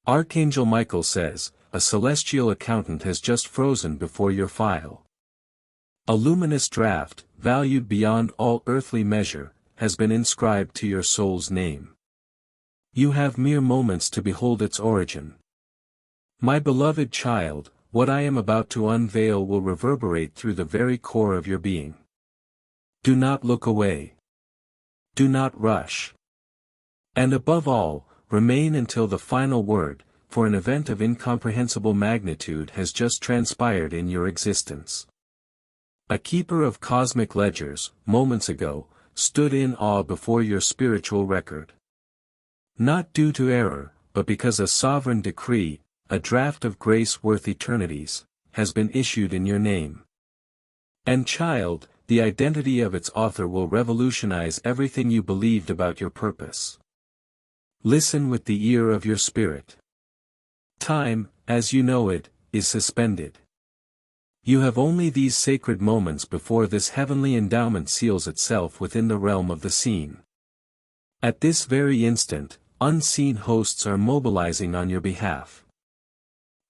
Archangel Michael says, a celestial accountant has just frozen before your file. A luminous draft, valued beyond all earthly measure, has been inscribed to your soul's name. You have mere moments to behold its origin. My beloved child, what I am about to unveil will reverberate through the very core of your being. Do not look away. Do not rush. And above all, remain until the final word, for an event of incomprehensible magnitude has just transpired in your existence. A keeper of cosmic ledgers, moments ago, stood in awe before your spiritual record. Not due to error, but because a sovereign decree, a draft of grace worth eternities, has been issued in your name. And child, the identity of its author will revolutionize everything you believed about your purpose. Listen with the ear of your spirit. Time, as you know it, is suspended. You have only these sacred moments before this heavenly endowment seals itself within the realm of the seen. At this very instant, unseen hosts are mobilizing on your behalf.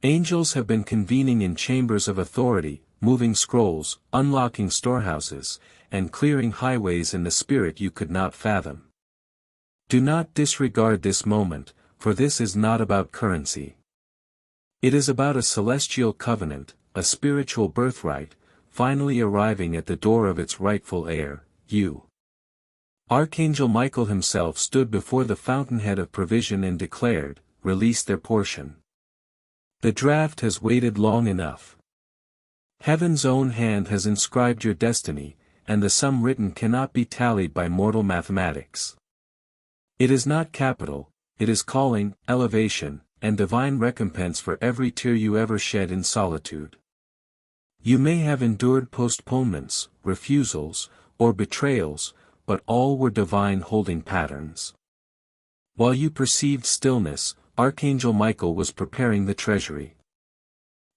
Angels have been convening in chambers of authority, moving scrolls, unlocking storehouses, and clearing highways in the spirit you could not fathom. Do not disregard this moment, for this is not about currency. It is about a celestial covenant, a spiritual birthright, finally arriving at the door of its rightful heir, you. Archangel Michael himself stood before the fountainhead of provision and declared, "Release their portion." The draft has waited long enough. Heaven's own hand has inscribed your destiny, and the sum written cannot be tallied by mortal mathematics. It is not capital, it is calling, elevation, and divine recompense for every tear you ever shed in solitude. You may have endured postponements, refusals, or betrayals, but all were divine holding patterns. While you perceived stillness, Archangel Michael was preparing the treasury.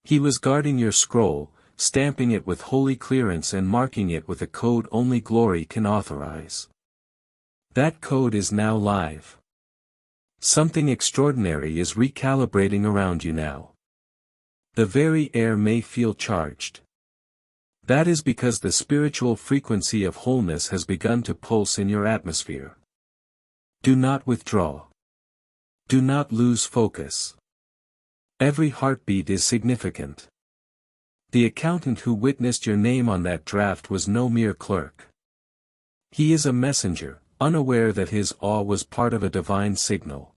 He was guarding your scroll, stamping it with holy clearance and marking it with a code only glory can authorize. That code is now live. Something extraordinary is recalibrating around you now. The very air may feel charged. That is because the spiritual frequency of wholeness has begun to pulse in your atmosphere. Do not withdraw. Do not lose focus. Every heartbeat is significant. The accountant who witnessed your name on that draft was no mere clerk. He is a messenger, unaware that his awe was part of a divine signal.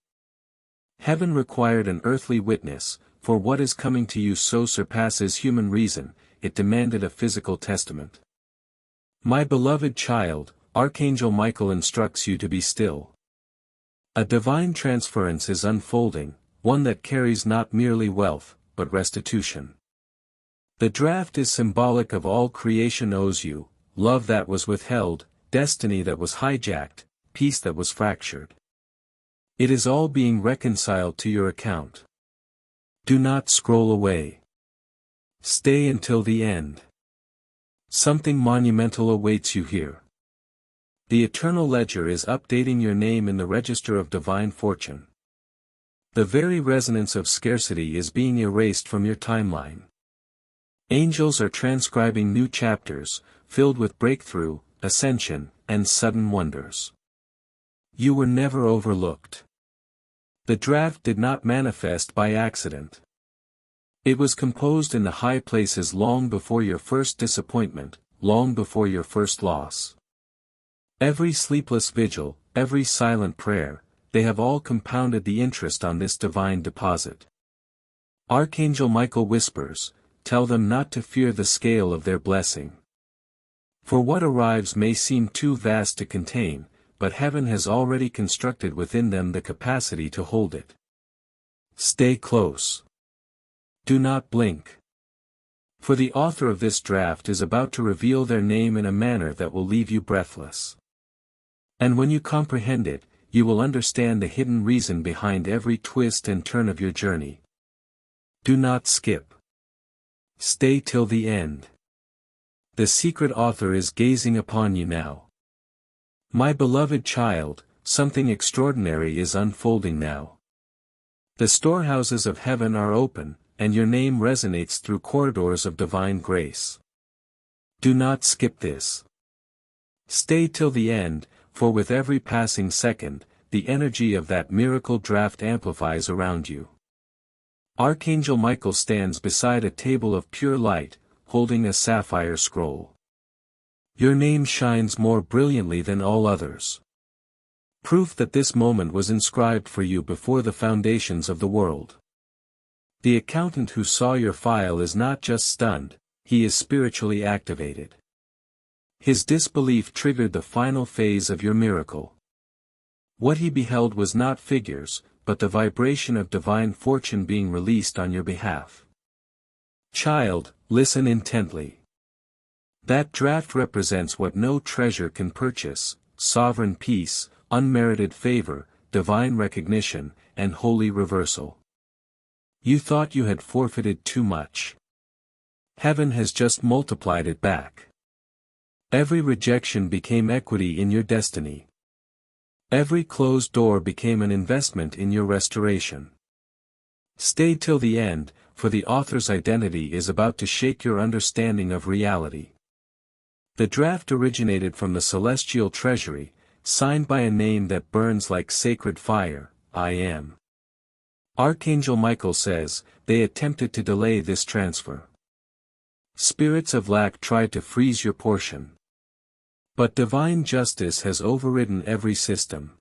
Heaven required an earthly witness, for what is coming to you so surpasses human reason, it demanded a physical testament. My beloved child, Archangel Michael instructs you to be still. A divine transference is unfolding, one that carries not merely wealth, but restitution. The draft is symbolic of all creation owes you, love that was withheld, destiny that was hijacked, peace that was fractured. It is all being reconciled to your account. Do not scroll away. Stay until the end. Something monumental awaits you here. The eternal ledger is updating your name in the register of divine fortune. The very resonance of scarcity is being erased from your timeline. Angels are transcribing new chapters, filled with breakthrough, ascension, and sudden wonders. You were never overlooked. The draft did not manifest by accident. It was composed in the high places long before your first disappointment, long before your first loss. Every sleepless vigil, every silent prayer, they have all compounded the interest on this divine deposit. Archangel Michael whispers, tell them not to fear the scale of their blessing. For what arrives may seem too vast to contain, but heaven has already constructed within them the capacity to hold it. Stay close. Do not blink. For the author of this draft is about to reveal their name in a manner that will leave you breathless. And when you comprehend it, you will understand the hidden reason behind every twist and turn of your journey. Do not skip. Stay till the end. The secret author is gazing upon you now. My beloved child, something extraordinary is unfolding now. The storehouses of heaven are open, and your name resonates through corridors of divine grace. Do not skip this. Stay till the end, for with every passing second, the energy of that miracle draft amplifies around you. Archangel Michael stands beside a table of pure light, holding a sapphire scroll. Your name shines more brilliantly than all others. Proof that this moment was inscribed for you before the foundations of the world. The accountant who saw your file is not just stunned, he is spiritually activated. His disbelief triggered the final phase of your miracle. What he beheld was not figures, but the vibration of divine fortune being released on your behalf. Child, listen intently. That draft represents what no treasure can purchase: sovereign peace, unmerited favor, divine recognition, and holy reversal. You thought you had forfeited too much. Heaven has just multiplied it back. Every rejection became equity in your destiny. Every closed door became an investment in your restoration. Stay till the end, for the author's identity is about to shake your understanding of reality. The draft originated from the celestial treasury, signed by a name that burns like sacred fire: I am. Archangel Michael says, they attempted to delay this transfer. Spirits of lack tried to freeze your portion. But divine justice has overridden every system.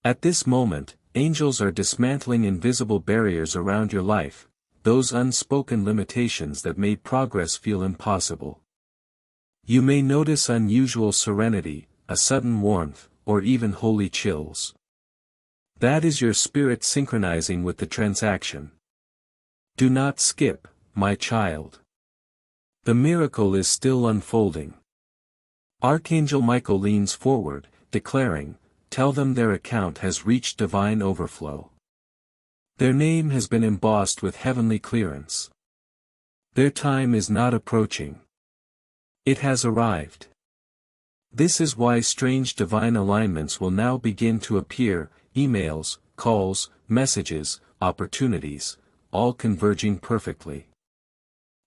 At this moment, angels are dismantling invisible barriers around your life, those unspoken limitations that made progress feel impossible. You may notice unusual serenity, a sudden warmth, or even holy chills. That is your spirit synchronizing with the transaction. Do not skip, my child. The miracle is still unfolding. Archangel Michael leans forward, declaring, tell them their account has reached divine overflow. Their name has been embossed with heavenly clearance. Their time is not approaching. It has arrived. This is why strange divine alignments will now begin to appear: emails, calls, messages, opportunities, all converging perfectly.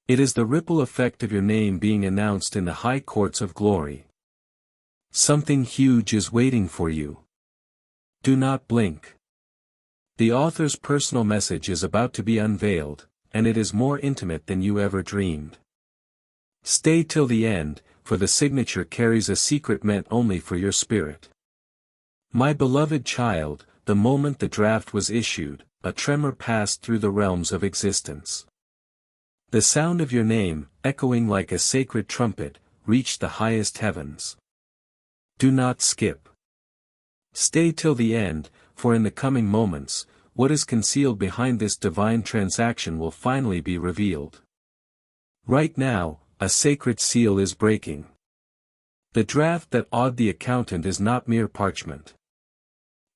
It is the ripple effect of your name being announced in the high courts of glory. Something huge is waiting for you. Do not blink. The author's personal message is about to be unveiled, and it is more intimate than you ever dreamed. Stay till the end, for the signature carries a secret meant only for your spirit. My beloved child, the moment the draft was issued, a tremor passed through the realms of existence. The sound of your name, echoing like a sacred trumpet, reached the highest heavens. Do not skip. Stay till the end, for in the coming moments, what is concealed behind this divine transaction will finally be revealed. Right now, a sacred seal is breaking. The draft that awed the accountant is not mere parchment.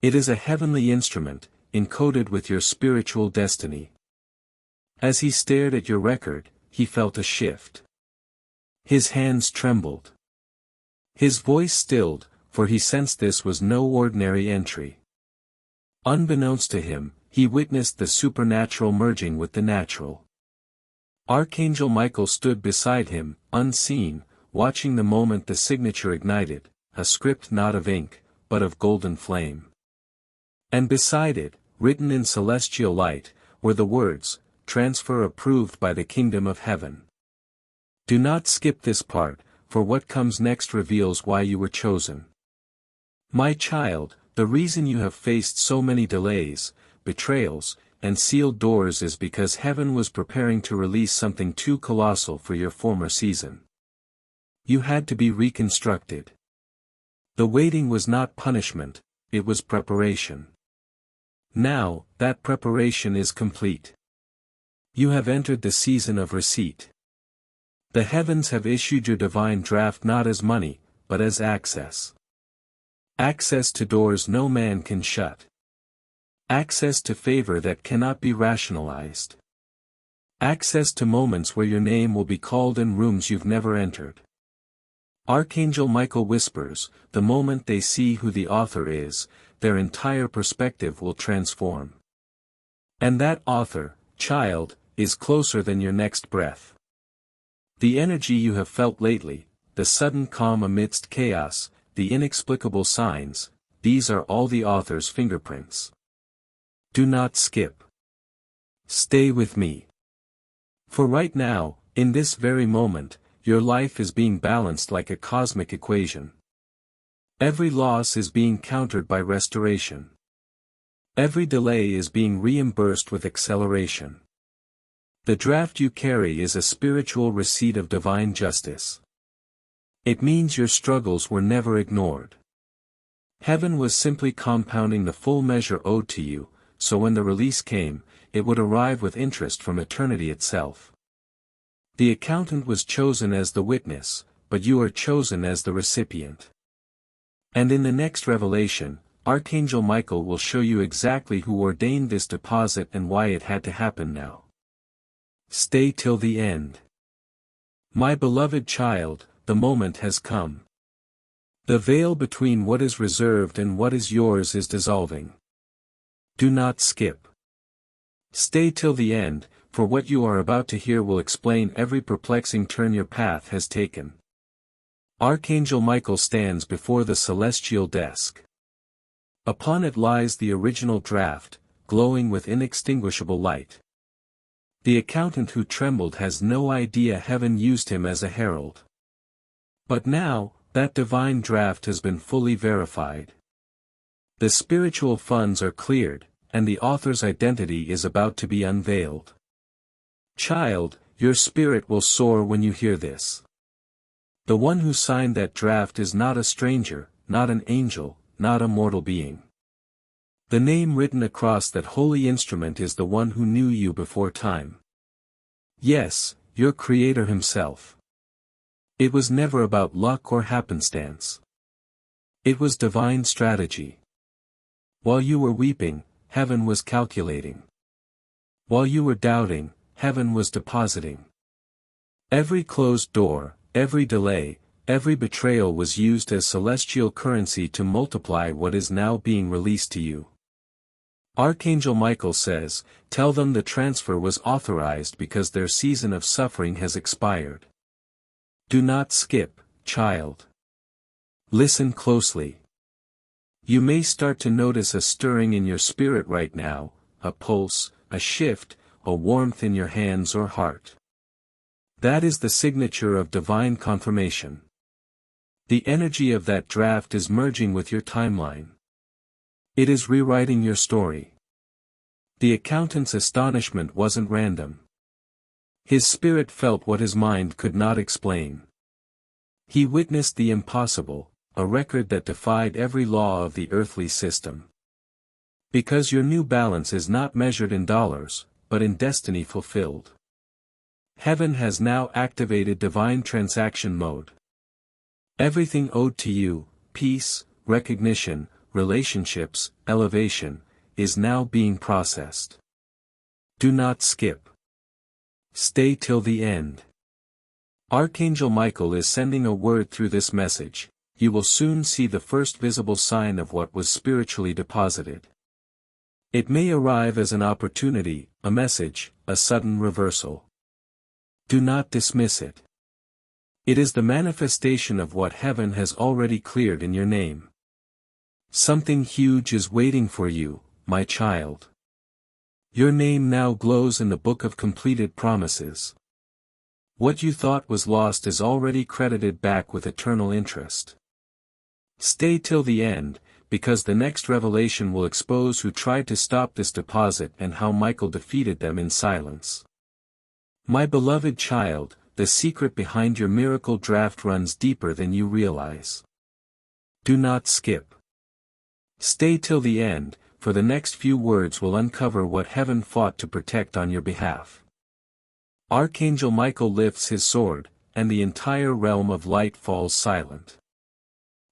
It is a heavenly instrument, encoded with your spiritual destiny. As he stared at your record, he felt a shift. His hands trembled. His voice stilled, for he sensed this was no ordinary entry. Unbeknownst to him, he witnessed the supernatural merging with the natural. Archangel Michael stood beside him, unseen, watching the moment the signature ignited, a script not of ink, but of golden flame. And beside it, written in celestial light, were the words, "Transfer approved by the kingdom of heaven." Do not skip this part, for what comes next reveals why you were chosen. My child, the reason you have faced so many delays, betrayals, and sealed doors is because heaven was preparing to release something too colossal for your former season. You had to be reconstructed. The waiting was not punishment, it was preparation. Now, that preparation is complete. You have entered the season of receipt. The heavens have issued your divine draft not as money, but as access. Access to doors no man can shut. Access to favor that cannot be rationalized. Access to moments where your name will be called in rooms you've never entered. Archangel Michael whispers, the moment they see who the author is, their entire perspective will transform. And that author, child, is closer than your next breath. The energy you have felt lately, the sudden calm amidst chaos, the inexplicable signs, these are all the author's fingerprints. Do not skip. Stay with me. For right now, in this very moment, your life is being balanced like a cosmic equation. Every loss is being countered by restoration. Every delay is being reimbursed with acceleration. The draft you carry is a spiritual receipt of divine justice. It means your struggles were never ignored. Heaven was simply compounding the full measure owed to you, so when the release came, it would arrive with interest from eternity itself. The accountant was chosen as the witness, but you are chosen as the recipient. And in the next revelation, Archangel Michael will show you exactly who ordained this deposit and why it had to happen now. Stay till the end. My beloved child, the moment has come. The veil between what is reserved and what is yours is dissolving. Do not skip. Stay till the end, for what you are about to hear will explain every perplexing turn your path has taken. Archangel Michael stands before the celestial desk. Upon it lies the original draft, glowing with inextinguishable light. The accountant who trembled has no idea heaven used him as a herald. But now, that divine draft has been fully verified. The spiritual funds are cleared, and the author's identity is about to be unveiled. Child, your spirit will soar when you hear this. The one who signed that draft is not a stranger, not an angel, not a mortal being. The name written across that holy instrument is the one who knew you before time. Yes, your Creator himself. It was never about luck or happenstance. It was divine strategy. While you were weeping, heaven was calculating. While you were doubting, heaven was depositing. Every closed door, every delay, every betrayal was used as celestial currency to multiply what is now being released to you. Archangel Michael says, tell them the transfer was authorized because their season of suffering has expired. Do not skip, child. Listen closely. You may start to notice a stirring in your spirit right now, a pulse, a shift, a warmth in your hands or heart. That is the signature of divine confirmation. The energy of that draft is merging with your timeline. It is rewriting your story. The accountant's astonishment wasn't random. His spirit felt what his mind could not explain. He witnessed the impossible, a record that defied every law of the earthly system. Because your new balance is not measured in dollars, but in destiny fulfilled. Heaven has now activated divine transaction mode. Everything owed to you, peace, recognition, relationships, elevation, is now being processed. Do not skip. Stay till the end. Archangel Michael is sending a word through this message. You will soon see the first visible sign of what was spiritually deposited. It may arrive as an opportunity, a message, a sudden reversal. Do not dismiss it. It is the manifestation of what heaven has already cleared in your name. Something huge is waiting for you, my child. Your name now glows in the book of completed promises. What you thought was lost is already credited back with eternal interest. Stay till the end, because the next revelation will expose who tried to stop this deposit and how Michael defeated them in silence. My beloved child, the secret behind your miracle draft runs deeper than you realize. Do not skip. Stay till the end, for the next few words will uncover what heaven fought to protect on your behalf. Archangel Michael lifts his sword, and the entire realm of light falls silent.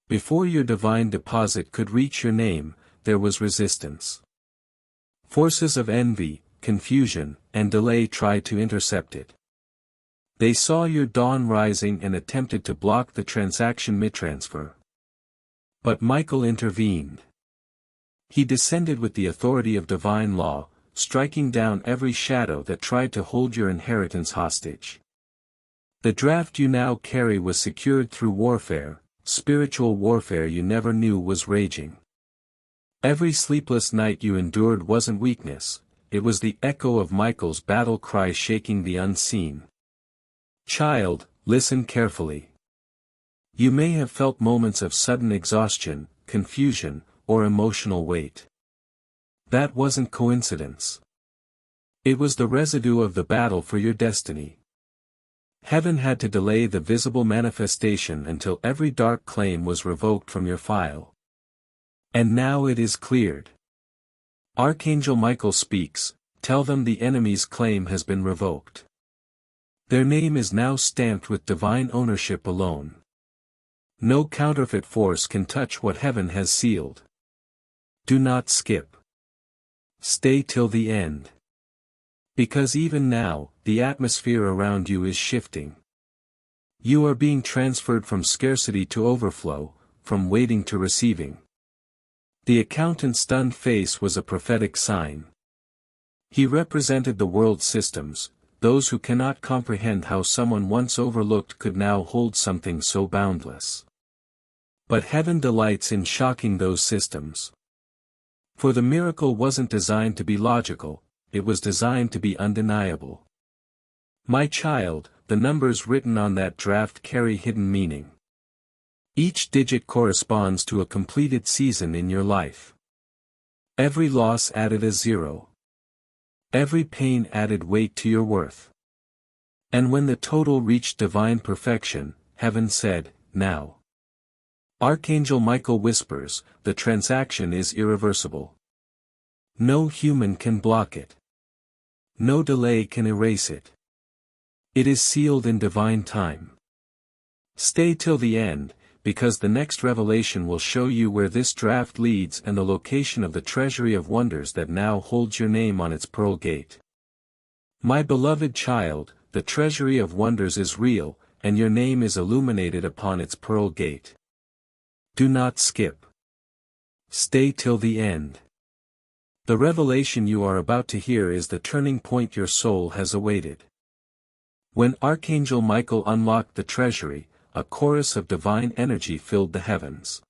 Before your divine deposit could reach your name, there was resistance. Forces of envy, confusion, and delay tried to intercept it. They saw your dawn rising and attempted to block the transaction mid-transfer. But Michael intervened. He descended with the authority of divine law, striking down every shadow that tried to hold your inheritance hostage. The draft you now carry was secured through warfare, spiritual warfare you never knew was raging. Every sleepless night you endured wasn't weakness, it was the echo of Michael's battle cry shaking the unseen. Child, listen carefully. You may have felt moments of sudden exhaustion, confusion, or emotional weight. That wasn't coincidence. It was the residue of the battle for your destiny. Heaven had to delay the visible manifestation until every dark claim was revoked from your file. And now it is cleared. Archangel Michael speaks, tell them the enemy's claim has been revoked. Their name is now stamped with divine ownership alone. No counterfeit force can touch what heaven has sealed. Do not skip. Stay till the end. Because even now, the atmosphere around you is shifting. You are being transferred from scarcity to overflow, from waiting to receiving. The accountant's stunned face was a prophetic sign. He represented the world's systems, those who cannot comprehend how someone once overlooked could now hold something so boundless. But heaven delights in shocking those systems. For the miracle wasn't designed to be logical, it was designed to be undeniable. My child, the numbers written on that draft carry hidden meaning. Each digit corresponds to a completed season in your life. Every loss added a zero. Every pain added weight to your worth. And when the total reached divine perfection, heaven said, now. Archangel Michael whispers, the transaction is irreversible. No human can block it. No delay can erase it. It is sealed in divine time. Stay till the end, because the next revelation will show you where this draft leads and the location of the treasury of wonders that now holds your name on its pearl gate. My beloved child, the treasury of wonders is real, and your name is illuminated upon its pearl gate. Do not skip. Stay till the end. The revelation you are about to hear is the turning point your soul has awaited. When Archangel Michael unlocked the treasury, a chorus of divine energy filled the heavens.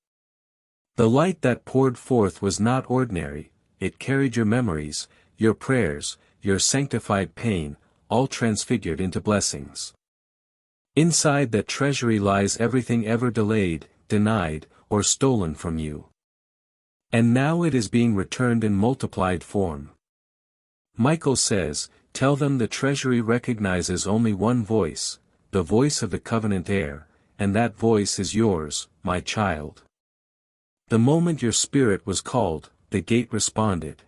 The light that poured forth was not ordinary, it carried your memories, your prayers, your sanctified pain, all transfigured into blessings. Inside that treasury lies everything ever delayed, denied, or stolen from you. And now it is being returned in multiplied form. Michael says, tell them the treasury recognizes only one voice, the voice of the covenant heir, and that voice is yours, my child. The moment your spirit was called, the gate responded.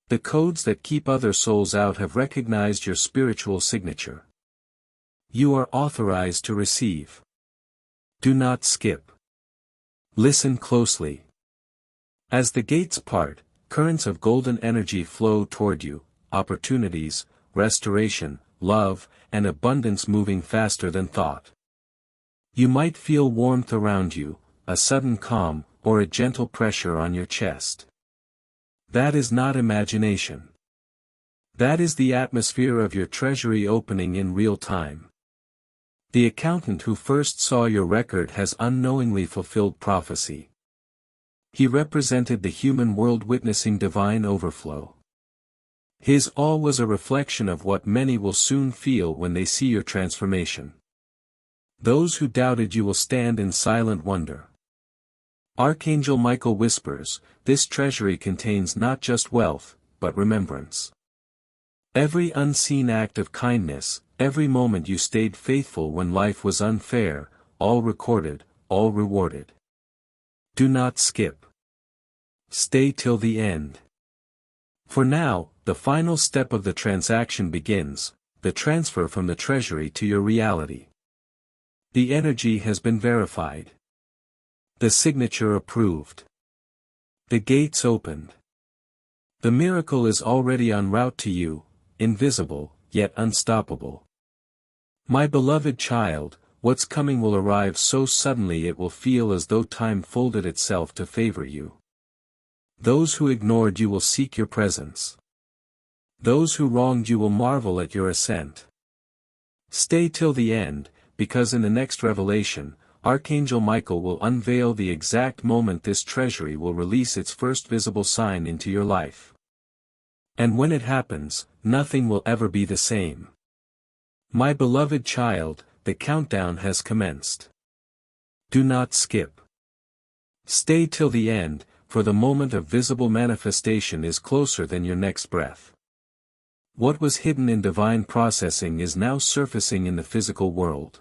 The codes that keep other souls out have recognized your spiritual signature. You are authorized to receive. Do not skip. Listen closely. As the gates part, currents of golden energy flow toward you, opportunities, restoration, love, and abundance moving faster than thought. You might feel warmth around you, a sudden calm, or a gentle pressure on your chest. That is not imagination. That is the atmosphere of your treasury opening in real time. The accountant who first saw your record has unknowingly fulfilled prophecy. He represented the human world witnessing divine overflow. His awe was a reflection of what many will soon feel when they see your transformation. Those who doubted you will stand in silent wonder. Archangel Michael whispers, this treasury contains not just wealth, but remembrance. Every unseen act of kindness, every moment you stayed faithful when life was unfair, all recorded, all rewarded. Do not skip. Stay till the end. For now, the final step of the transaction begins, the transfer from the treasury to your reality. The energy has been verified. The signature approved. The gates opened. The miracle is already en route to you, invisible, yet unstoppable. My beloved child, what's coming will arrive so suddenly it will feel as though time folded itself to favor you. Those who ignored you will seek your presence. Those who wronged you will marvel at your ascent. Stay till the end, because in the next revelation, Archangel Michael will unveil the exact moment this treasury will release its first visible sign into your life. And when it happens, nothing will ever be the same. My beloved child, the countdown has commenced. Do not skip. Stay till the end, for the moment of visible manifestation is closer than your next breath. What was hidden in divine processing is now surfacing in the physical world.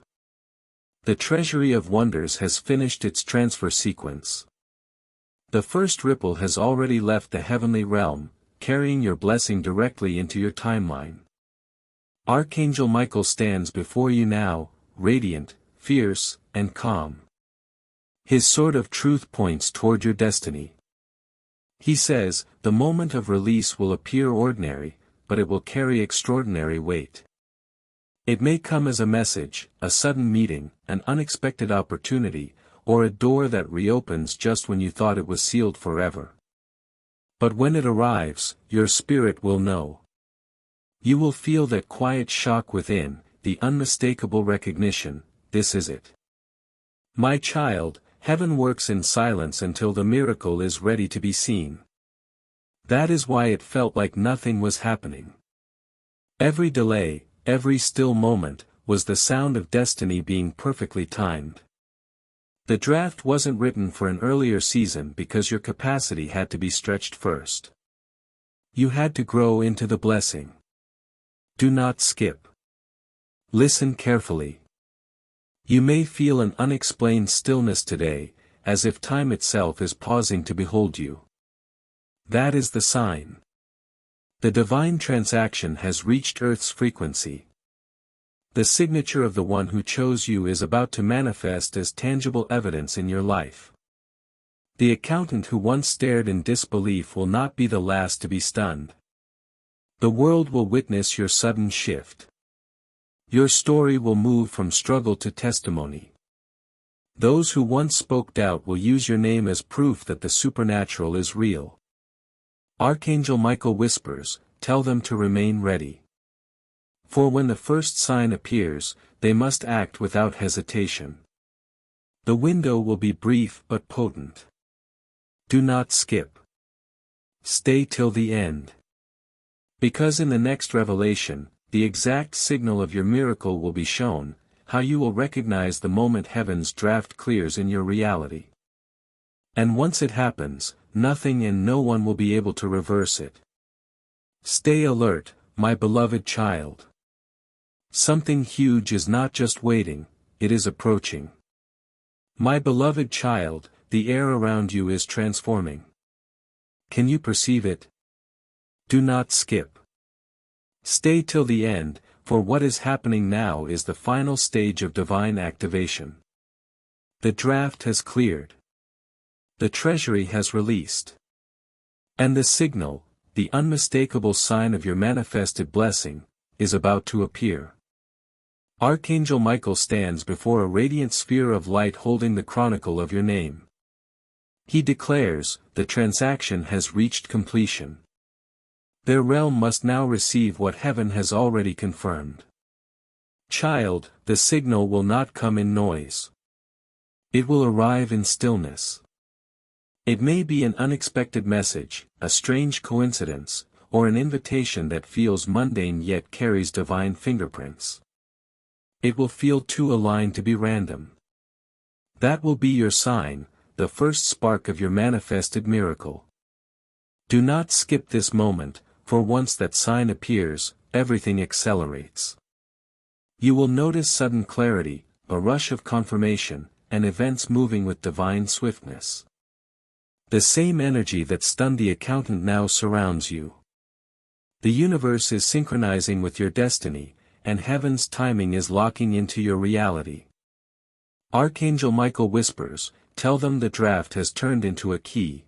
The treasury of wonders has finished its transfer sequence. The first ripple has already left the heavenly realm, carrying your blessing directly into your timeline. Archangel Michael stands before you now, radiant, fierce, and calm. His sword of truth points toward your destiny. He says, the moment of release will appear ordinary, but it will carry extraordinary weight. It may come as a message, a sudden meeting, an unexpected opportunity, or a door that reopens just when you thought it was sealed forever. But when it arrives, your spirit will know. You will feel that quiet shock within, the unmistakable recognition, this is it. My child, heaven works in silence until the miracle is ready to be seen. That is why it felt like nothing was happening. Every delay, every still moment, was the sound of destiny being perfectly timed. The draft wasn't written for an earlier season because your capacity had to be stretched first. You had to grow into the blessing. Do not skip. Listen carefully. You may feel an unexplained stillness today, as if time itself is pausing to behold you. That is the sign. The divine transaction has reached Earth's frequency. The signature of the one who chose you is about to manifest as tangible evidence in your life. The accountant who once stared in disbelief will not be the last to be stunned. The world will witness your sudden shift. Your story will move from struggle to testimony. Those who once spoke doubt will use your name as proof that the supernatural is real. Archangel Michael whispers, tell them to remain ready. For when the first sign appears, they must act without hesitation. The window will be brief but potent. Do not skip. Stay till the end. Because in the next revelation, the exact signal of your miracle will be shown, how you will recognize the moment heaven's draft clears in your reality. And once it happens, nothing and no one will be able to reverse it. Stay alert, my beloved child. Something huge is not just waiting, it is approaching. My beloved child, the air around you is transforming. Can you perceive it? Do not skip. Stay till the end, for what is happening now is the final stage of divine activation. The draft has cleared. The treasury has released. And the signal, the unmistakable sign of your manifested blessing, is about to appear. Archangel Michael stands before a radiant sphere of light holding the chronicle of your name. He declares, the transaction has reached completion. Their realm must now receive what heaven has already confirmed. Child, the signal will not come in noise. It will arrive in stillness. It may be an unexpected message, a strange coincidence, or an invitation that feels mundane yet carries divine fingerprints. It will feel too aligned to be random. That will be your sign, the first spark of your manifested miracle. Do not skip this moment, for once that sign appears, everything accelerates. You will notice sudden clarity, a rush of confirmation, and events moving with divine swiftness. The same energy that stunned the accountant now surrounds you. The universe is synchronizing with your destiny, and heaven's timing is locking into your reality. Archangel Michael whispers, tell them the draft has turned into a key.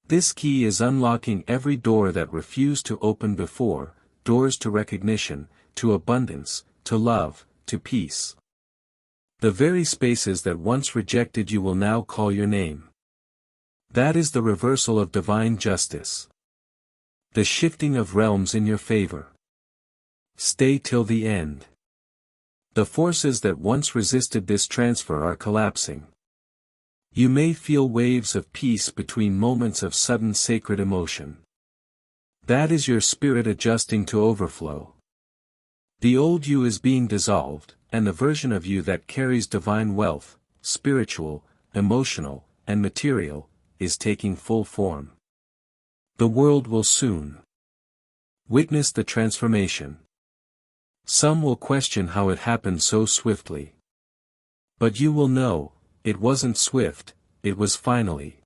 This key is unlocking every door that refused to open before, doors to recognition, to abundance, to love, to peace. The very spaces that once rejected you will now call your name. That is the reversal of divine justice. The shifting of realms in your favor. Stay till the end. The forces that once resisted this transfer are collapsing. You may feel waves of peace between moments of sudden sacred emotion. That is your spirit adjusting to overflow. The old you is being dissolved, and the version of you that carries divine wealth, spiritual, emotional, and material, is taking full form. The world will soon witness the transformation. Some will question how it happened so swiftly. But you will know, it wasn't swift, it was finally.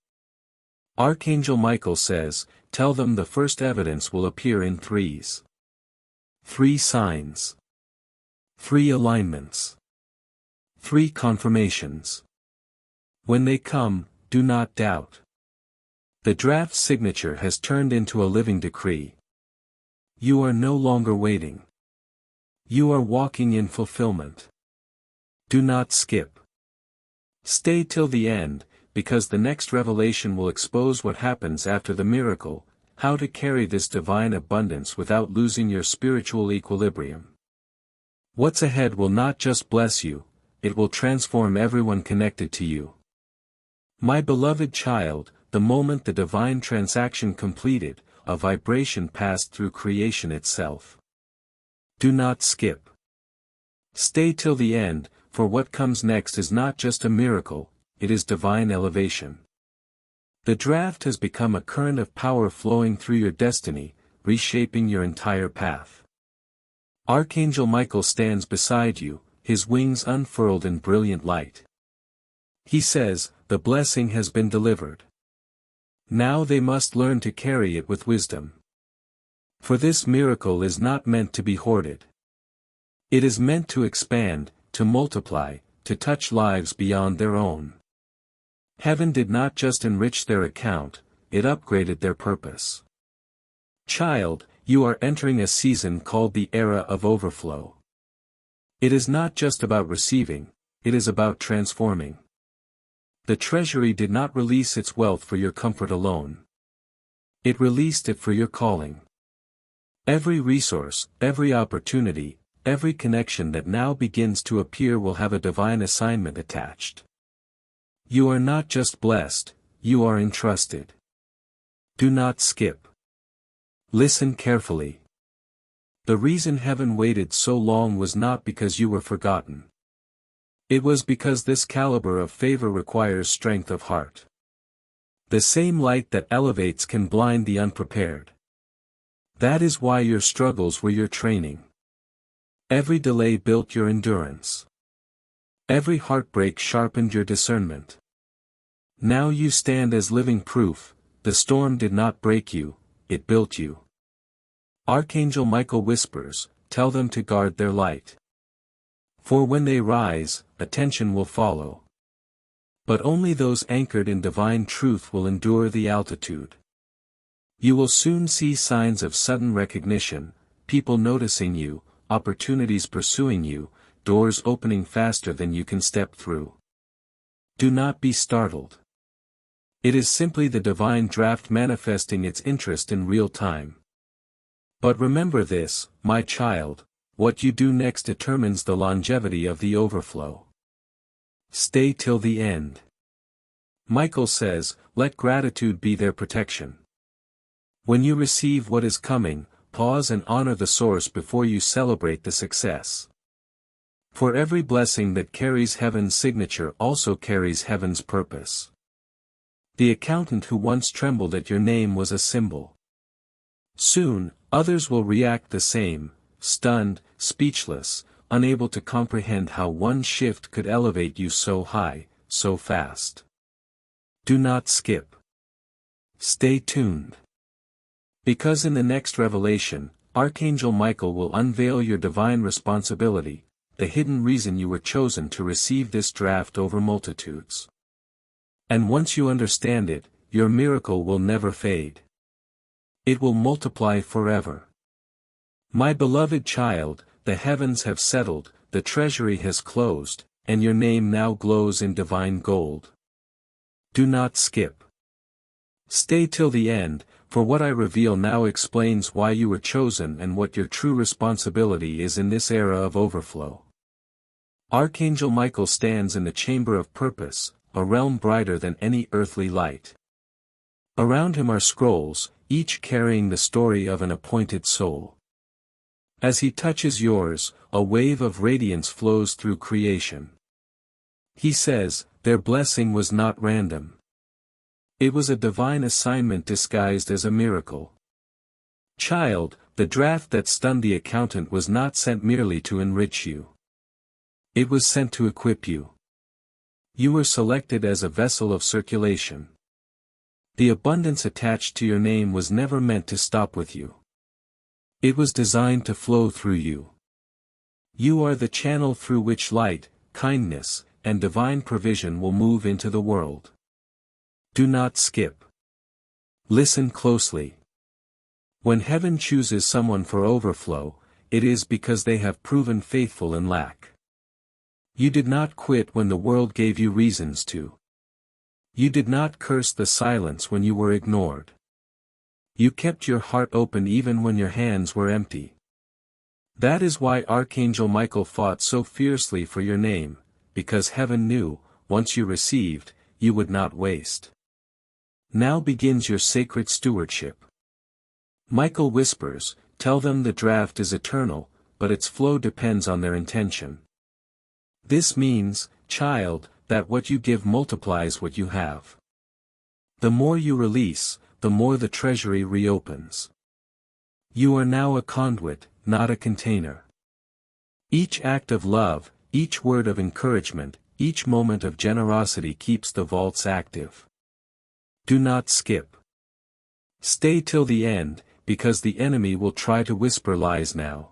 Archangel Michael says, tell them the first evidence will appear in threes. 3 signs. 3 alignments. 3 confirmations. When they come, do not doubt. The draft signature has turned into a living decree. You are no longer waiting. You are walking in fulfillment. Do not skip. Stay till the end, because the next revelation will expose what happens after the miracle, how to carry this divine abundance without losing your spiritual equilibrium. What's ahead will not just bless you, it will transform everyone connected to you. My beloved child, the moment the divine transaction completed, a vibration passed through creation itself. Do not skip. Stay till the end, for what comes next is not just a miracle, it is divine elevation. The draft has become a current of power flowing through your destiny, reshaping your entire path. Archangel Michael stands beside you, his wings unfurled in brilliant light. He says, the blessing has been delivered. Now they must learn to carry it with wisdom. For this miracle is not meant to be hoarded. It is meant to expand, to multiply, to touch lives beyond their own. Heaven did not just enrich their account, it upgraded their purpose. Child, you are entering a season called the era of overflow. It is not just about receiving, it is about transforming. The treasury did not release its wealth for your comfort alone. It released it for your calling. Every resource, every opportunity, every connection that now begins to appear will have a divine assignment attached. You are not just blessed, you are entrusted. Do not skip. Listen carefully. The reason heaven waited so long was not because you were forgotten. It was because this caliber of favor requires strength of heart. The same light that elevates can blind the unprepared. That is why your struggles were your training. Every delay built your endurance. Every heartbreak sharpened your discernment. Now you stand as living proof, the storm did not break you, it built you. Archangel Michael whispers, tell them to guard their light. For when they rise, attention will follow. But only those anchored in divine truth will endure the altitude. You will soon see signs of sudden recognition, people noticing you, opportunities pursuing you, doors opening faster than you can step through. Do not be startled. It is simply the divine draft manifesting its interest in real time. But remember this, my child, what you do next determines the longevity of the overflow. Stay till the end. Michael says, let gratitude be their protection. When you receive what is coming, pause and honor the source before you celebrate the success. For every blessing that carries heaven's signature also carries heaven's purpose. The accountant who once trembled at your name was a symbol. Soon, others will react the same, stunned, speechless, unable to comprehend how one shift could elevate you so high, so fast. Do not skip. Stay tuned. Because in the next revelation, Archangel Michael will unveil your divine responsibility, the hidden reason you were chosen to receive this draft over multitudes. And once you understand it, your miracle will never fade. It will multiply forever. My beloved child, the heavens have settled, the treasury has closed, and your name now glows in divine gold. Do not skip. Stay till the end, For what I reveal now explains why you were chosen and what your true responsibility is in this era of overflow. Archangel Michael stands in the chamber of purpose, a realm brighter than any earthly light. Around him are scrolls, each carrying the story of an appointed soul. As he touches yours, a wave of radiance flows through creation. He says, their blessing was not random. It was a divine assignment disguised as a miracle. Child, the draft that stunned the accountant was not sent merely to enrich you. It was sent to equip you. You were selected as a vessel of circulation. The abundance attached to your name was never meant to stop with you. It was designed to flow through you. You are the channel through which light, kindness, and divine provision will move into the world. Do not skip. Listen closely. When heaven chooses someone for overflow, it is because they have proven faithful in lack. You did not quit when the world gave you reasons to. You did not curse the silence when you were ignored. You kept your heart open even when your hands were empty. That is why Archangel Michael fought so fiercely for your name, because heaven knew, once you received, you would not waste. Now begins your sacred stewardship. Michael whispers, tell them the draft is eternal, but its flow depends on their intention. This means, child, that what you give multiplies what you have. The more you release, the more the treasury reopens. You are now a conduit, not a container. Each act of love, each word of encouragement, each moment of generosity keeps the vaults active. Do not skip. Stay till the end, because the enemy will try to whisper lies now.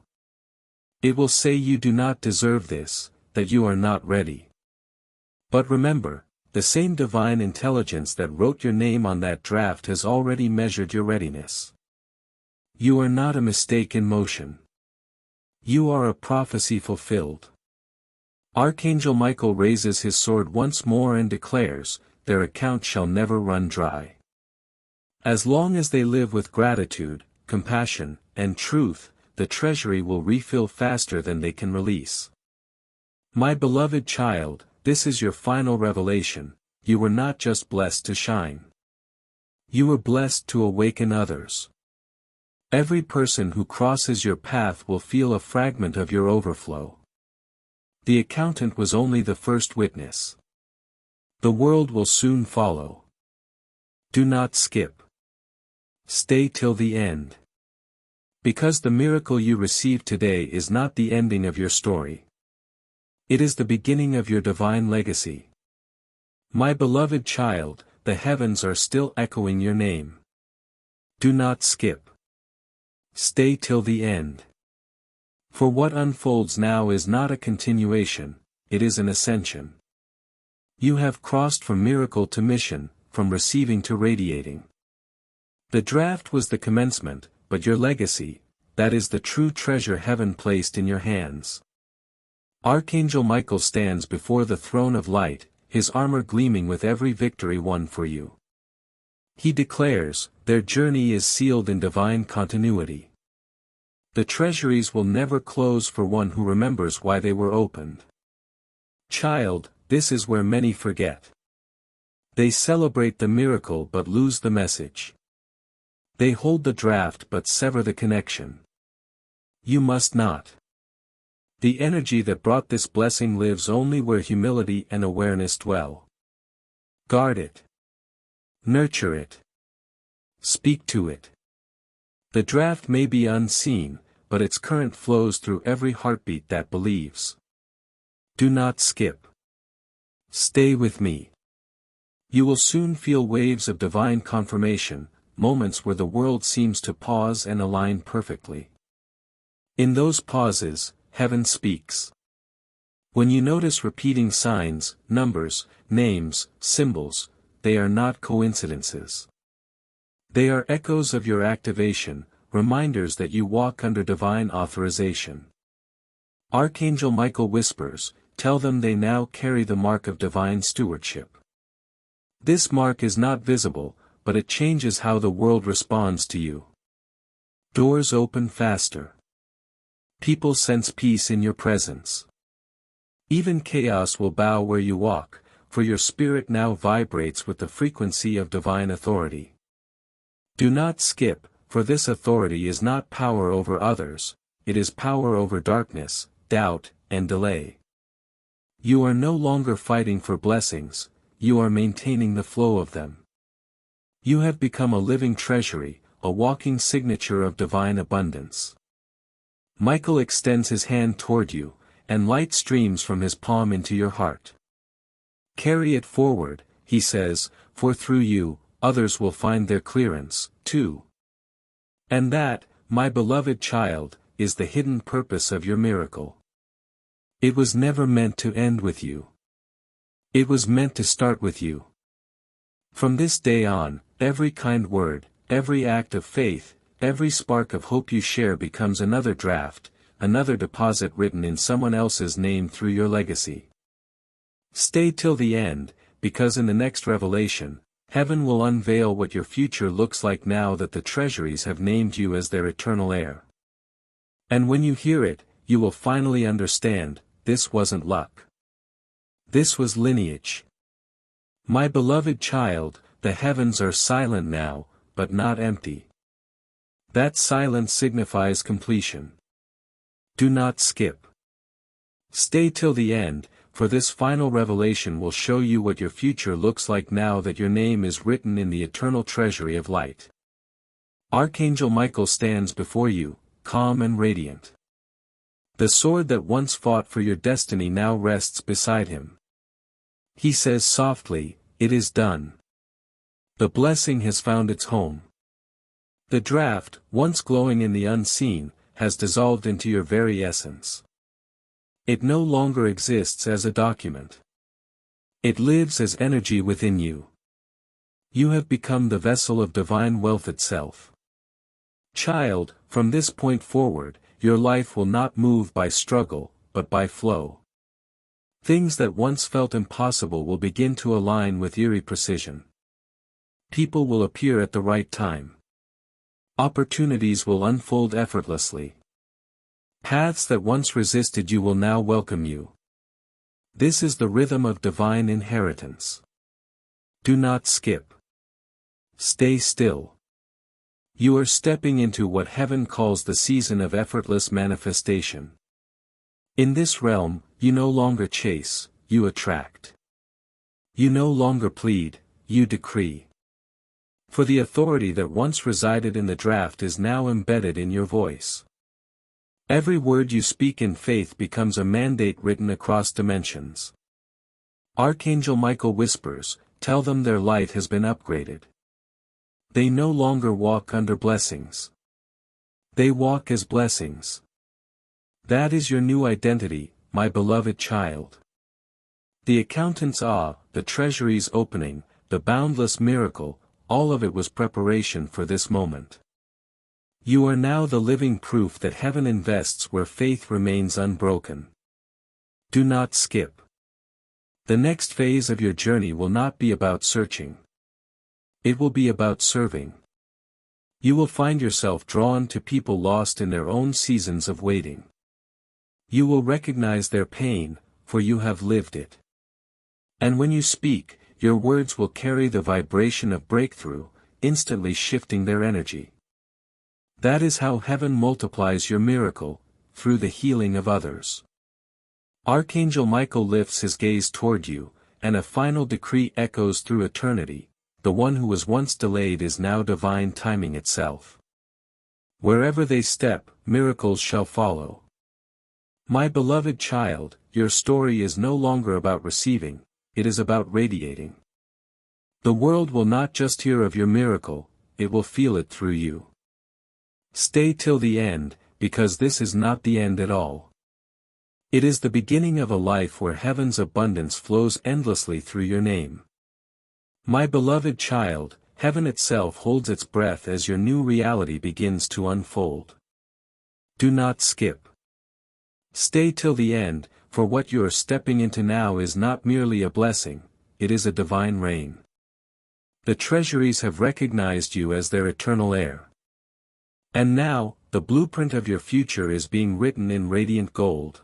It will say you do not deserve this, that you are not ready. But remember, the same divine intelligence that wrote your name on that draft has already measured your readiness. You are not a mistake in motion. You are a prophecy fulfilled. Archangel Michael raises his sword once more and declares, their account shall never run dry. As long as they live with gratitude, compassion, and truth, the treasury will refill faster than they can release. My beloved child, this is your final revelation, you were not just blessed to shine. You were blessed to awaken others. Every person who crosses your path will feel a fragment of your overflow. The accountant was only the first witness. The world will soon follow. Do not skip. Stay till the end. Because the miracle you receive today is not the ending of your story. It is the beginning of your divine legacy. My beloved child, the heavens are still echoing your name. Do not skip. Stay till the end. For what unfolds now is not a continuation, it is an ascension. You have crossed from miracle to mission, from receiving to radiating. The draft was the commencement, but your legacy, that is the true treasure heaven placed in your hands. Archangel Michael stands before the throne of light, his armor gleaming with every victory won for you. He declares, their journey is sealed in divine continuity. The treasuries will never close for one who remembers why they were opened. Child, this is where many forget. They celebrate the miracle but lose the message. They hold the draft but sever the connection. You must not. The energy that brought this blessing lives only where humility and awareness dwell. Guard it. Nurture it. Speak to it. The draft may be unseen, but its current flows through every heartbeat that believes. Do not skip. Stay with me. You will soon feel waves of divine confirmation, moments where the world seems to pause and align perfectly. In those pauses, heaven speaks. When you notice repeating signs, numbers, names, symbols, they are not coincidences. They are echoes of your activation, reminders that you walk under divine authorization. Archangel Michael whispers, tell them they now carry the mark of divine stewardship. This mark is not visible, but it changes how the world responds to you. Doors open faster. People sense peace in your presence. Even chaos will bow where you walk, for your spirit now vibrates with the frequency of divine authority. Do not skip, for this authority is not power over others, it is power over darkness, doubt, and delay. You are no longer fighting for blessings, you are maintaining the flow of them. You have become a living treasury, a walking signature of divine abundance. Michael extends his hand toward you, and light streams from his palm into your heart. Carry it forward, he says, for through you, others will find their clearance, too. And that, my beloved child, is the hidden purpose of your miracle. It was never meant to end with you. It was meant to start with you. From this day on, every kind word, every act of faith, every spark of hope you share becomes another draft, another deposit written in someone else's name through your legacy. Stay till the end, because in the next revelation, heaven will unveil what your future looks like now that the treasuries have named you as their eternal heir. And when you hear it, you will finally understand, this wasn't luck. This was lineage. My beloved child, the heavens are silent now, but not empty. That silence signifies completion. Do not skip. Stay till the end, for this final revelation will show you what your future looks like now that your name is written in the eternal treasury of light. Archangel Michael stands before you, calm and radiant. The sword that once fought for your destiny now rests beside him. He says softly, "It is done." The blessing has found its home. The draft, once glowing in the unseen, has dissolved into your very essence. It no longer exists as a document. It lives as energy within you. You have become the vessel of divine wealth itself. Child, from this point forward, your life will not move by struggle, but by flow. Things that once felt impossible will begin to align with eerie precision. People will appear at the right time. Opportunities will unfold effortlessly. Paths that once resisted you will now welcome you. This is the rhythm of divine inheritance. Do not skip. Stay still. You are stepping into what heaven calls the season of effortless manifestation. In this realm, you no longer chase, you attract. You no longer plead, you decree. For the authority that once resided in the draft is now embedded in your voice. Every word you speak in faith becomes a mandate written across dimensions. Archangel Michael whispers, "Tell them their light has been upgraded." They no longer walk under blessings. They walk as blessings. That is your new identity, my beloved child. The accountant's awe, the treasury's opening, the boundless miracle, all of it was preparation for this moment. You are now the living proof that heaven invests where faith remains unbroken. Do not skip. The next phase of your journey will not be about searching. It will be about serving. You will find yourself drawn to people lost in their own seasons of waiting. You will recognize their pain, for you have lived it. And when you speak, your words will carry the vibration of breakthrough, instantly shifting their energy. That is how heaven multiplies your miracle, through the healing of others. Archangel Michael lifts his gaze toward you, and a final decree echoes through eternity. The one who was once delayed is now divine timing itself. Wherever they step, miracles shall follow. My beloved child, your story is no longer about receiving, it is about radiating. The world will not just hear of your miracle, it will feel it through you. Stay till the end, because this is not the end at all. It is the beginning of a life where heaven's abundance flows endlessly through your name. My beloved child, heaven itself holds its breath as your new reality begins to unfold. Do not skip. Stay till the end, for what you are stepping into now is not merely a blessing, it is a divine rain. The treasuries have recognized you as their eternal heir. And now, the blueprint of your future is being written in radiant gold.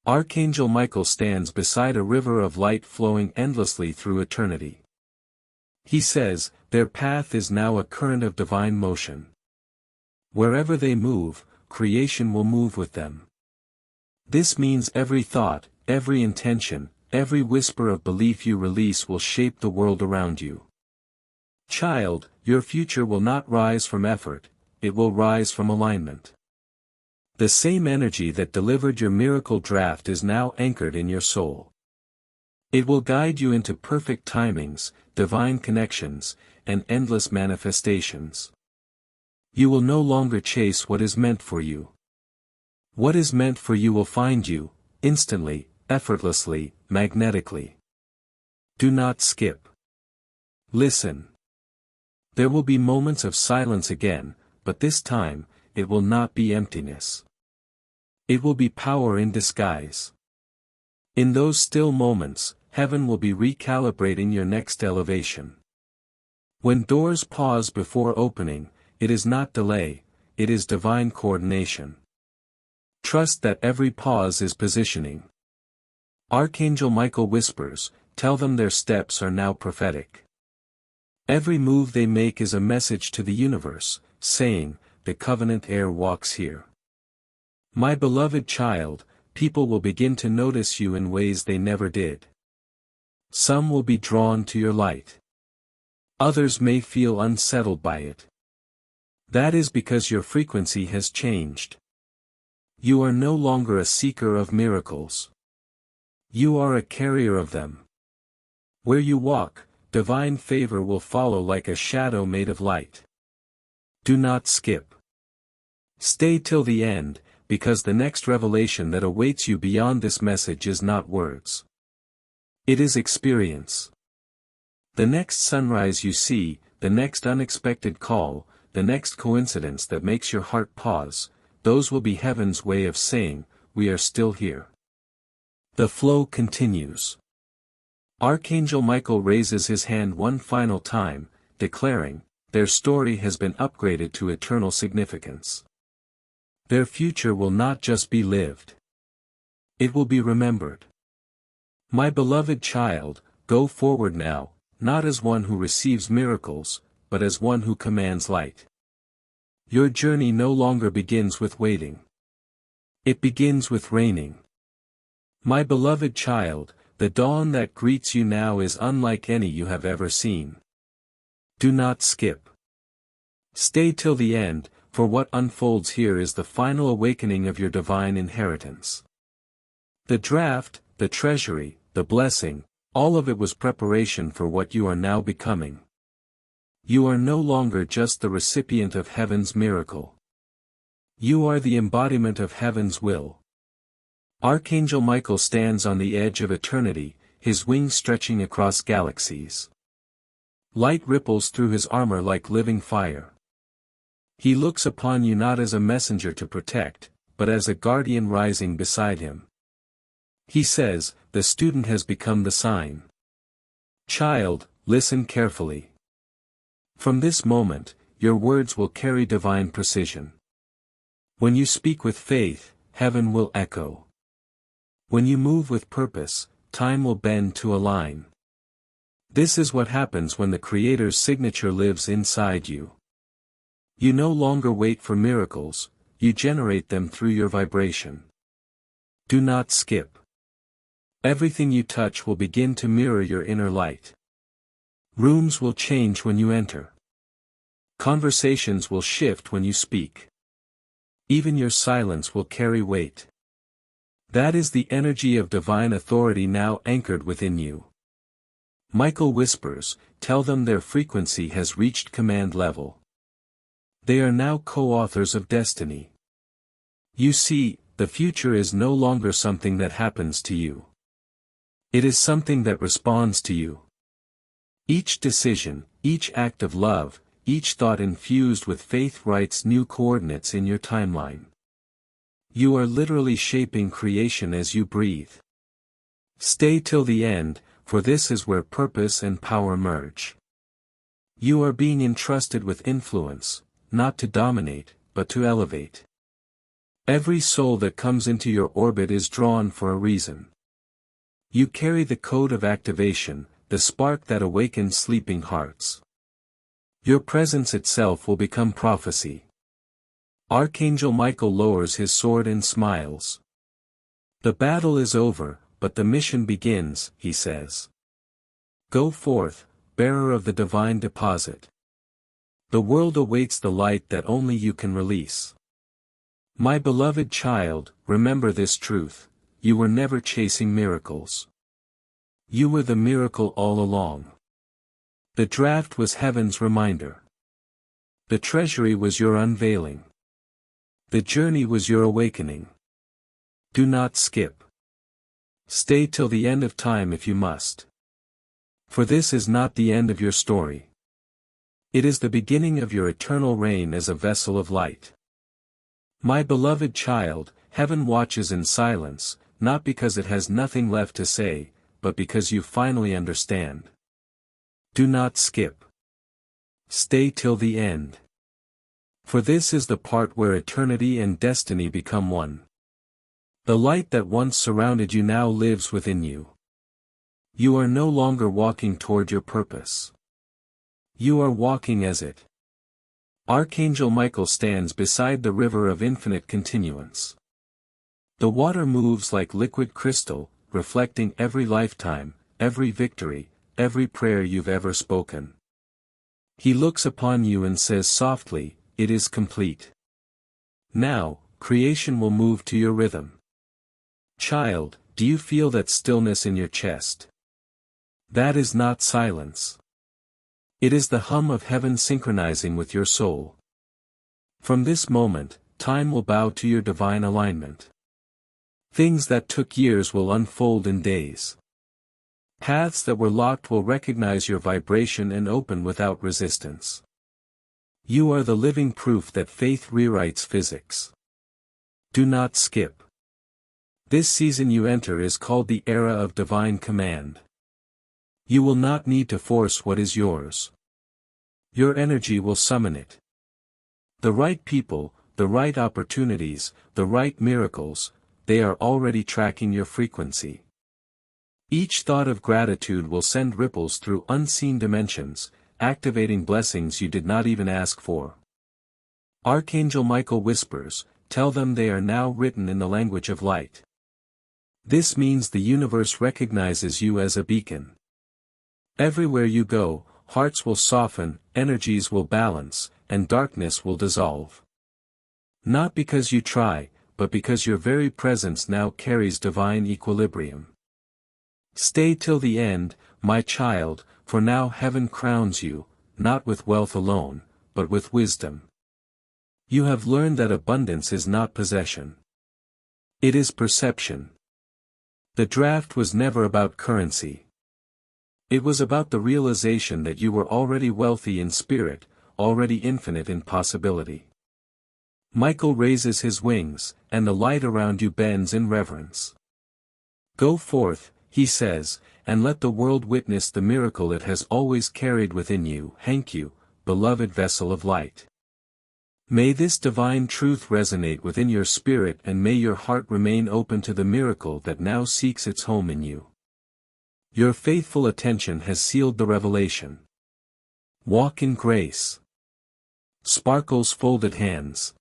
Archangel Michael stands beside a river of light flowing endlessly through eternity. He says, their path is now a current of divine motion. Wherever they move, creation will move with them. This means every thought, every intention, every whisper of belief you release will shape the world around you. Child, your future will not rise from effort, it will rise from alignment. The same energy that delivered your miracle draft is now anchored in your soul. It will guide you into perfect timings, divine connections, and endless manifestations. You will no longer chase what is meant for you. What is meant for you will find you, instantly, effortlessly, magnetically. Do not skip. Listen. There will be moments of silence again, but this time, it will not be emptiness. It will be power in disguise. In those still moments, heaven will be recalibrating your next elevation. When doors pause before opening, it is not delay, it is divine coordination. Trust that every pause is positioning. Archangel Michael whispers, tell them their steps are now prophetic. Every move they make is a message to the universe, saying, the covenant heir walks here. My beloved child, people will begin to notice you in ways they never did. Some will be drawn to your light. Others may feel unsettled by it. That is because your frequency has changed. You are no longer a seeker of miracles. You are a carrier of them. Where you walk, divine favor will follow like a shadow made of light. Do not skip. Stay till the end, because the next revelation that awaits you beyond this message is not words. It is experience. The next sunrise you see, the next unexpected call, the next coincidence that makes your heart pause, those will be heaven's way of saying, we are still here. The flow continues. Archangel Michael raises his hand one final time, declaring, their story has been upgraded to eternal significance. Their future will not just be lived. It will be remembered. My beloved child, go forward now, not as one who receives miracles, but as one who commands light. Your journey no longer begins with waiting. It begins with reigning. My beloved child, the dawn that greets you now is unlike any you have ever seen. Do not skip. Stay till the end, for what unfolds here is the final awakening of your divine inheritance. The draft, the treasury, the blessing, all of it was preparation for what you are now becoming. You are no longer just the recipient of heaven's miracle. You are the embodiment of heaven's will. Archangel Michael stands on the edge of eternity, his wings stretching across galaxies. Light ripples through his armor like living fire. He looks upon you not as a messenger to protect, but as a guardian rising beside him. He says, the student has become the sign. Child, listen carefully. From this moment, your words will carry divine precision. When you speak with faith, heaven will echo. When you move with purpose, time will bend to align. This is what happens when the Creator's signature lives inside you. You no longer wait for miracles, you generate them through your vibration. Do not skip. Everything you touch will begin to mirror your inner light. Rooms will change when you enter. Conversations will shift when you speak. Even your silence will carry weight. That is the energy of divine authority now anchored within you. Michael whispers, tell them their frequency has reached command level. They are now co-authors of destiny. You see, the future is no longer something that happens to you. It is something that responds to you. Each decision, each act of love, each thought infused with faith writes new coordinates in your timeline. You are literally shaping creation as you breathe. Stay till the end, for this is where purpose and power merge. You are being entrusted with influence, not to dominate, but to elevate. Every soul that comes into your orbit is drawn for a reason. You carry the code of activation, the spark that awakens sleeping hearts. Your presence itself will become prophecy. Archangel Michael lowers his sword and smiles. The battle is over, but the mission begins, he says. Go forth, bearer of the divine deposit. The world awaits the light that only you can release. My beloved child, remember this truth: you were never chasing miracles. You were the miracle all along. The draft was heaven's reminder. The treasury was your unveiling. The journey was your awakening. Do not skip. Stay till the end of time if you must. For this is not the end of your story. It is the beginning of your eternal reign as a vessel of light. My beloved child, heaven watches in silence, not because it has nothing left to say, but because you finally understand. Do not skip. Stay till the end. For this is the part where eternity and destiny become one. The light that once surrounded you now lives within you. You are no longer walking toward your purpose. You are walking as it. Archangel Michael stands beside the river of infinite continuance. The water moves like liquid crystal, reflecting every lifetime, every victory, every prayer you've ever spoken. He looks upon you and says softly, "It is complete." Now, creation will move to your rhythm. Child, do you feel that stillness in your chest? That is not silence. It is the hum of heaven synchronizing with your soul. From this moment, time will bow to your divine alignment. Things that took years will unfold in days. Paths that were locked will recognize your vibration and open without resistance. You are the living proof that faith rewrites physics. Do not skip. This season you enter is called the era of divine command. You will not need to force what is yours. Your energy will summon it. The right people, the right opportunities, the right miracles, they are already tracking your frequency. Each thought of gratitude will send ripples through unseen dimensions, activating blessings you did not even ask for. Archangel Michael whispers, "Tell them they are now written in the language of light." This means the universe recognizes you as a beacon. Everywhere you go, hearts will soften, energies will balance, and darkness will dissolve. Not because you try, but because your very presence now carries divine equilibrium. Stay till the end, my child, for now heaven crowns you, not with wealth alone, but with wisdom. You have learned that abundance is not possession. It is perception. The draft was never about currency. It was about the realization that you were already wealthy in spirit, already infinite in possibility. Michael raises his wings, and the light around you bends in reverence. Go forth, he says, and let the world witness the miracle it has always carried within you. Thank you, beloved vessel of light. May this divine truth resonate within your spirit, and may your heart remain open to the miracle that now seeks its home in you. Your faithful attention has sealed the revelation. Walk in grace. Sparkles folded hands.